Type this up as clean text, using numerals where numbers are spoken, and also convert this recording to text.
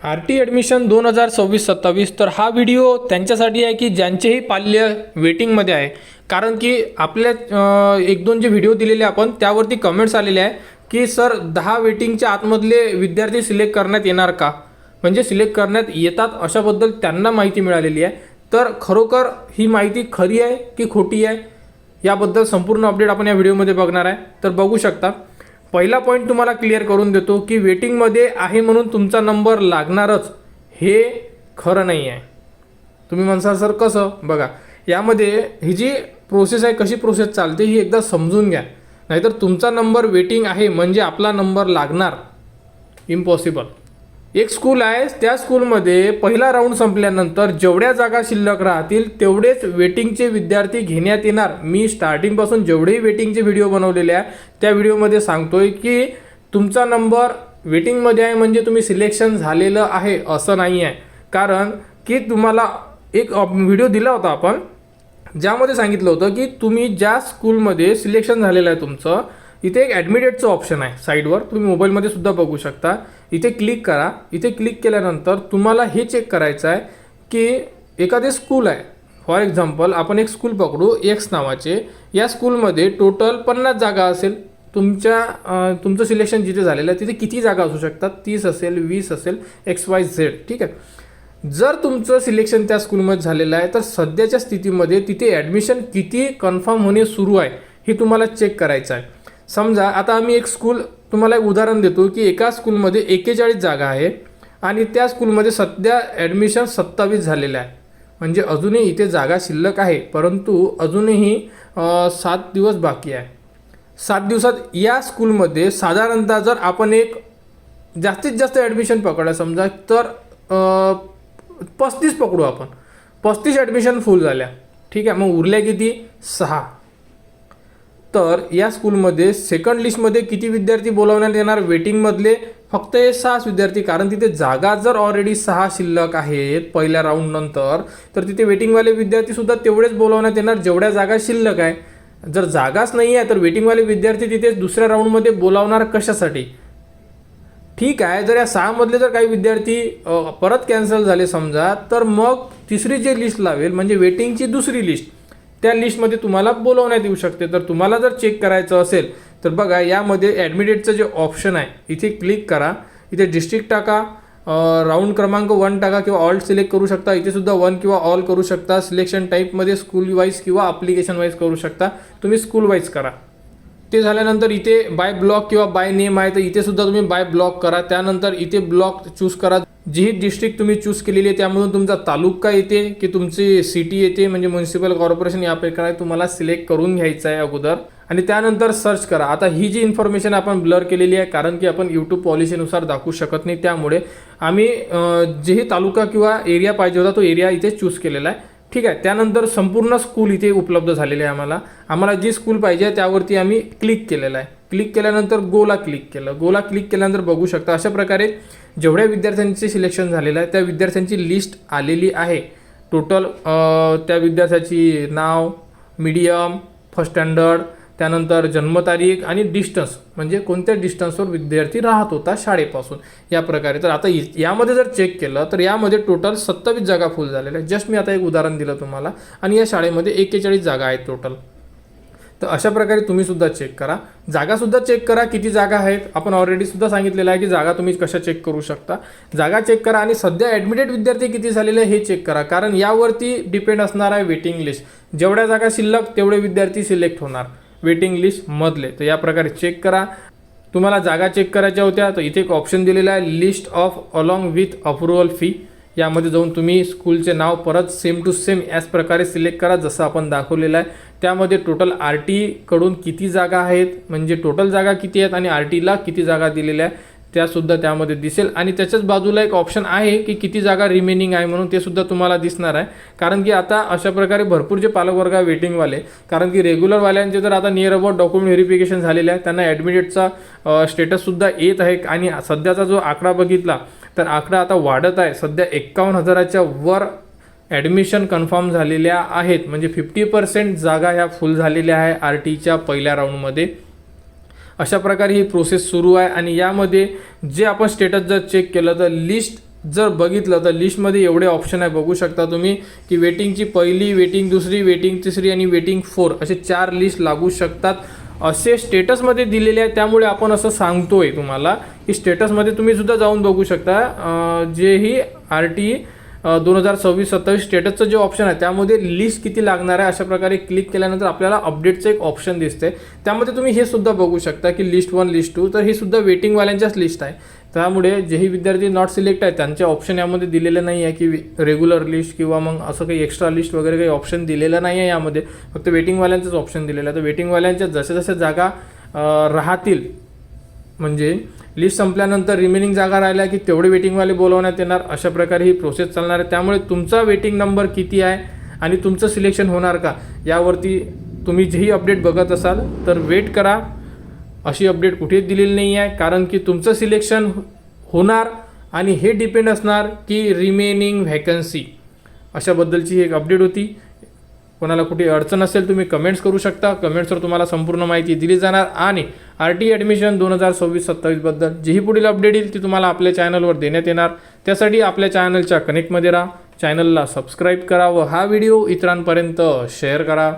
RT admission 2026-27. तर हा video त्यांच्यासाठी आहे की ज्यांचेही पाल्य वेटिंगमध्ये आहे. कारण की आपल्या एक दोन जे व्हिडिओ दिलेले आपण त्यावरती कमेंट्स आलेले आहे की सर 10 वेटिंगच्या आतमधले विद्यार्थी सिलेक्ट करण्यात येणार का, म्हणजे सिलेक्ट करण्यात येतात अशाबद्दल त्यांना माहिती मिळालेली आहे. तर खरोखर ही माहिती खरी आहे की खोटी आहे याबद्दल संपूर्ण अपडेट आपण या व्हिडिओमध्ये बघणार आहे. तर बघू शकता. पहिला पॉईंट तुम्हाला क्लिअर करून देतो की वेटिंगमध्ये आहे म्हणून तुमचा नंबर लागणारच हे खरं नाही आहे. तुम्ही म्हणसाल सर कसं, बघा यामध्ये ही जी प्रोसेस आहे कशी प्रोसेस चालते ही एकदा समजून घ्या. नाहीतर तुमचा नंबर वेटिंग आहे म्हणजे आपला नंबर लागणार, इम्पॉसिबल. एक स्कूल आहे, त्या स्कूलमध्ये पहिला राऊंड संपल्यानंतर जेवढ्या जागा शिल्लक राहतील तेवढेच वेटिंगचे विद्यार्थी घेण्यात येणार. मी स्टार्टिंगपासून जेवढेही वेटिंगचे व्हिडिओ बनवलेले आहे त्या व्हिडिओमध्ये सांगतोय की तुमचा नंबर वेटिंगमध्ये आहे म्हणजे तुम्ही सिलेक्शन झालेलं आहे असं नाही आहे. कारण की तुम्हाला एक व्हिडिओ दिला होता आपण ज्यामध्ये सांगितलं होतं की तुम्ही ज्या स्कूलमध्ये सिलेक्शन झालेलं आहे तुमचं, इथे एक ॲडमिटेडचं ऑप्शन आहे साईडवर, तुम्ही मोबाईलमध्ये सुद्धा बघू शकता. इथे क्लिक करा. इथे क्लिक केल्यानंतर तुम्हाला हे चेक करायचं आहे की एखादे स्कूल आहे, फॉर एक्झाम्पल आपण एक स्कूल पकडू एक्स नावाचे. या स्कूलमध्ये टोटल 50 जागा असेल. तुमचं सिलेक्शन जिथे झालेलं आहे तिथे किती जागा असू शकतात, 30 असेल, 20 असेल, XYZ, ठीक आहे. जर तुमचं सिलेक्शन त्या स्कूलमध्ये झालेलं आहे तर सध्याच्या स्थितीमध्ये तिथे ॲडमिशन किती कन्फर्म होणे सुरू आहे हे तुम्हाला चेक करायचं आहे. समजा आता आम्ही एक स्कूल तुम्हाला एक उदाहरण देतो की एका स्कूलमध्ये 41 जागा आहे आणि त्या स्कूलमध्ये सध्या ॲडमिशन 27 झालेलं आहे. म्हणजे अजूनही इथे जागा शिल्लक आहे, परंतु अजूनही 7 दिवस बाकी आहे. 7 दिवसात या स्कूलमध्ये साधारणतः जर आपण एक जास्तीत जास्त ॲडमिशन पकडा समजा तर 35 पकडू आपण. 35 ॲडमिशन फुल झाल्या, ठीक आहे. मग उरल्या किती, 6. तर या स्कूलमध्ये सेकंड लिस्टमध्ये किती विद्यार्थी बोलावण्यात येणार वेटिंगमधले, फक्त हे 6 विद्यार्थी. कारण तिथे जागा जर ऑलरेडी 6 शिल्लक आहेत पहिल्या राऊंड नंतर, तर तिथे वेटिंगवाले विद्यार्थीसुद्धा तेवढेच बोलावण्यात येणार जेवढ्या जागा शिल्लक आहे. जर जागाच नाही आहे तर वेटिंगवाले विद्यार्थी तिथे दुसऱ्या राऊंडमध्ये बोलावणार कशासाठी, ठीक आहे. जर या 6 मधले जर काही विद्यार्थी परत कॅन्सल झाले समजा, तर मग तिसरी जी लिस्ट लावेल म्हणजे वेटिंगची दुसरी लिस्ट, त्या लिस्टमध्ये तुम्हाला बोलवण्यात येऊ शकते. तर तुम्हाला जर चेक करायचं असेल तर बघा यामध्ये ॲडमिटेडचं जे ऑप्शन आहे इथे क्लिक करा. इथे डिस्ट्रिक्ट टाका, राऊंड क्रमांक 1 टाका किंवा ऑल सिलेक्ट करू शकता. इथे सुद्धा 1 किंवा ऑल करू शकता. सिलेक्शन टाईपमध्ये स्कूल वाईज किंवा ॲप्लिकेशन वाईज करू शकता. तुम्ही स्कूल वाईज करा. ते झाल्यानंतर इथे बाय ब्लॉक किंवा बाय नेम आहे तर इथे सुद्धा तुम्ही बाय ब्लॉक करा. त्यानंतर इथे ब्लॉक चूज करा. जी डिस्ट्रिक्ट तुम्ही चूज केलेली आहे त्यामधून तुमचा तालुका येते की तुमची सिटी येते म्हणजे म्युन्सिपल कॉर्पोरेशन, या प्रकारे तुम्हाला सिलेक्ट करून घ्यायचं आहे अगोदर. आणि त्यानंतर सर्च करा. आता ही जी इन्फॉर्मेशन आपण ब्लर केलेली आहे कारण की आपण यूट्यूब पॉलिसीनुसार दाखवू शकत नाही, त्यामुळे आम्ही जेही तालुका किंवा एरिया पाहिजे होता तो एरिया इथे चूज केलेला आहे, ठीक आहे. त्यानंतर संपूर्ण स्कूल इथे उपलब्ध झालेले आहे. आम्हाला जी स्कूल पाहिजे त्यावरती आम्ही क्लिक केलेलं आहे. क्लिक केल्यानंतर गोला क्लिक केलं. गोला क्लिक केल्यानंतर बघू शकता अशा प्रकारे जेवढ्या विद्यार्थ्यांचे सिलेक्शन झालेलं आहे त्या विद्यार्थ्यांची लिस्ट आलेली आहे. टोटल त्या विद्यार्थ्याची नाव, मीडियम, फर्स्ट स्टँडर्ड, त्यानंतर जन्मतारीख आणि डिस्टन्स म्हणजे कोणत्या डिस्टन्सवर विद्यार्थी राहत होता शाळेपासून, या प्रकारे. तर आता यामध्ये जर चेक केलं तर यामध्ये टोटल 27 जागा फुल झालेल्या आहेत. जस्ट मी आता एक उदाहरण दिलं तुम्हाला. आणि या शाळेमध्ये 41 जागा आहेत टोटल. तर अशा प्रकारे तुम्ही सुद्धा चेक करा. जागासुद्धा चेक करा किती जागा आहेत. आपण ऑलरेडी सुद्धा सांगितलेलं आहे की जागा तुम्ही कशा चेक करू शकता. जागा चेक करा आणि सध्या ॲडमिटेड विद्यार्थी किती झालेले हे चेक करा. कारण यावरती डिपेंड असणार आहे वेटिंग लिस्ट. जेवढ्या जागा शिल्लक तेवढे विद्यार्थी सिलेक्ट होणार वेटिंग लिस्टमधले. तर या प्रकारे चेक करा. तुम्हाला जागा चेक करायच्या होत्या तर इथे एक ऑप्शन दिलेला आहे list of along with approval fee. यामध्ये जाऊन तुम्ही स्कूलचे नाव परत सेम टू सेम याच प्रकारे सिलेक्ट करा जसं आपण दाखवलेलं आहे. त्यामध्ये टोटल RT कडून किती जागा आहेत म्हणजे टोटल जागा किती आहेत आणि RTला किती जागा दिलेल्या आहेत त्यासुद्धा त्यामध्ये दिसेल. आणि त्याच्याच बाजूला एक ऑप्शन आहे की किती जागा रिमेनिंग आहे म्हणून, ते सुद्धा तुम्हाला दिसणार आहे. कारण की आता अशा प्रकारे भरपूर जे पालकवर्ग आहे वेटिंगवाले, कारण की रेग्युलरवाल्यांचे तर आता नियर अबाउट डॉक्युमेंट व्हेरिफिकेशन झालेले आहे, त्यांना ॲडमिटेडचा स्टेटससुद्धा येत आहे. आणि सध्याचा जो आकडा बघितला तर आकडा आता वाढत आहे. सध्या 51,000च्या वर ॲडमिशन कन्फर्म झालेल्या आहेत. म्हणजे 50% जागा ह्या फुल झालेल्या आहे RTच्या पहिल्या राऊंडमध्ये. अशा प्रकारे ही प्रोसेस सुरू आहे. आणि यामध्ये जे आपण स्टेटस जर चेक केलं तर लिस्ट जर बघितलं तर लिस्टमध्ये एवढे ऑप्शन आहे, बघू शकता तुम्ही की वेटिंगची पहिली, वेटिंग दुसरी, वेटिंग तिसरी आणि वेटिंग 4 असे 4 लिस्ट लागू शकतात असे स्टेटसमध्ये दिलेले आहे. त्यामुळे आपण असं सांगतोय तुम्हाला की स्टेटसमध्ये तुम्ही सुद्धा जाऊन बघू शकता. जे ही RT 2026-27 स्टेटसचं जे ऑप्शन आहे त्यामध्ये लिस्ट किती लागणार आहे अशा प्रकारे क्लिक केल्यानंतर आपल्याला अपडेटचं एक ऑप्शन दिसते. त्यामध्ये तुम्ही हे सुद्धा बघू शकता की लिस्ट 1 लिस्ट 2 तर ही सुद्धा वेटिंगवाल्यांच्याच लिस्ट आहे. त्यामुळे जेही विद्यार्थी नॉट सिलेक्ट आहे त्यांचे ऑप्शन यामध्ये दिलेले नाही आहे की रेग्युलर लिस्ट किंवा मग असं काही एक्स्ट्रा लिस्ट वगैरे काही ऑप्शन दिलेलं नाही आहे. यामध्ये फक्त वेटिंगवाल्यांचंच ऑप्शन दिलेलं आहे. तर वेटिंगवाल्यांच्या जशा जशा जागा राहतील, म्हणजे लिस्ट संपल्यानंतर रिमेनिंग जागा राहिल्या की तेवढे वेटिंगवाले बोलवण्यात येणार. अशा प्रकारे ही प्रोसेस चालणार आहे. त्यामुळे तुमचा वेटिंग नंबर किती आहे आणि तुमचं सिलेक्शन होणार का यावरती तुम्ही जेही अपडेट बघत असाल तर वेट करा. अशी अपडेट कुठेच दिलेली नाही आहे, कारण की तुमचं सिलेक्शन होणार आणि हे डिपेंड असणार की रिमेनिंग व्हॅकन्सी अशाबद्दलची ही एक अपडेट होती. कोणाला कुठे अडचण असेल तुम्ही कमेंट्स करू शकता. कमेंट्सवर तुम्हाला संपूर्ण माहिती दिली जाणार आणि RT ॲडमिशन 2026-27 बद्दल जीही पुढील अपडेट येईल ती तुम्हाला आपल्या चॅनलवर देण्यात येणार. त्यासाठी आपल्या चॅनलच्या कनेक्टमध्ये राहा, चॅनलला सबस्क्राईब करा व हा व्हिडिओ इतरांपर्यंत शेअर करा.